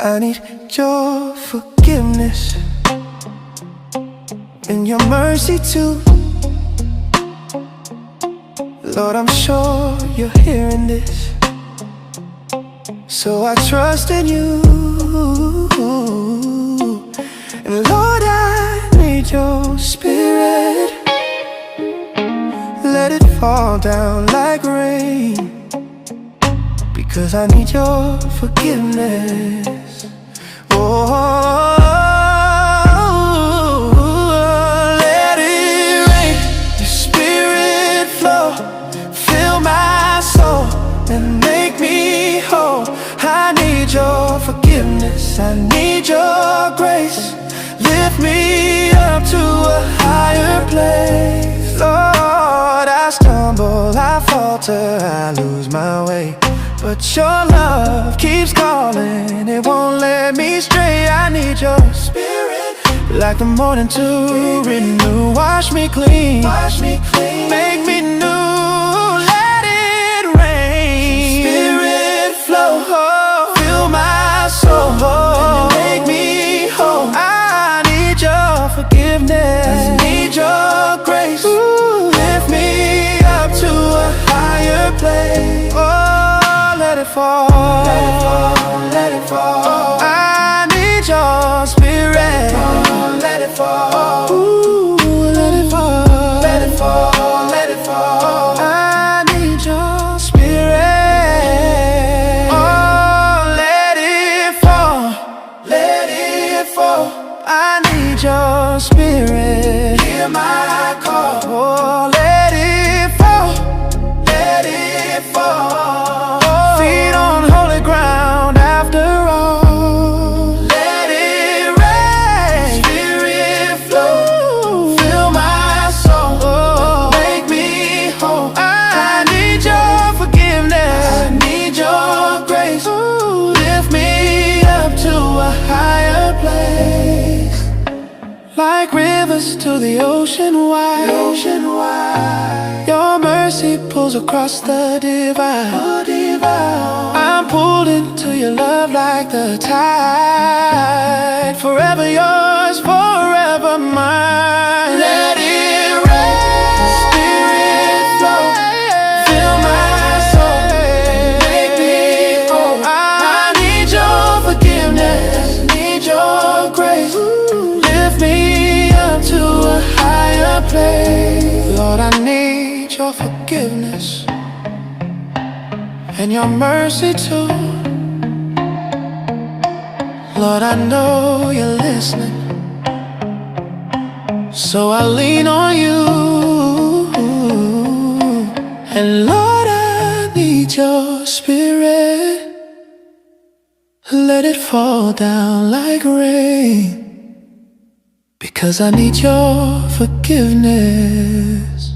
I need your forgiveness and your mercy too. Lord, I'm sure you're hearing this, so I trust in you. And Lord, I need your spirit. Let it fall down like rain, because I need your forgiveness. Oh, let it rain, your spirit flow, fill my soul and make me whole. I need your forgiveness, I need your grace. Lift me up to a higher place. Lord, I stumble, I falter, I lose my way, but your love keeps calling, it won't let me stray. I need your spirit, like the morning to renew. Wash me clean, make me new. Let it rain, spirit flow, fill my soul, make me whole. I need your forgiveness, I need your grace. Lift me up to a higher place. Oh, let it fall, let it fall, let it fall. I need your spirit. Let it fall, ooh, let it fall, let it fall, let it fall. I need your spirit. Oh, let it fall, let it fall. I need your spirit. Hear my call. Oh, let it fall, let it fall. Feet on holy ground after all. Let it rain, spirit flow, fill my soul, make me whole. I need your forgiveness, I need your grace. Lift me up to a higher place. Like rivers to the ocean wide, your mercy pulls across the divide. I'm pulled into your love like the tide. Forever yours, forever mine. Let it rain, spirit flow, fill my soul, make me whole. I need your forgiveness, need your grace. Lift me up to a higher place. Lord, I need your forgiveness and your mercy too. Lord, I know you're listening, so I lean on you. And Lord, I need your spirit. Let it fall down like rain, because I need your forgiveness.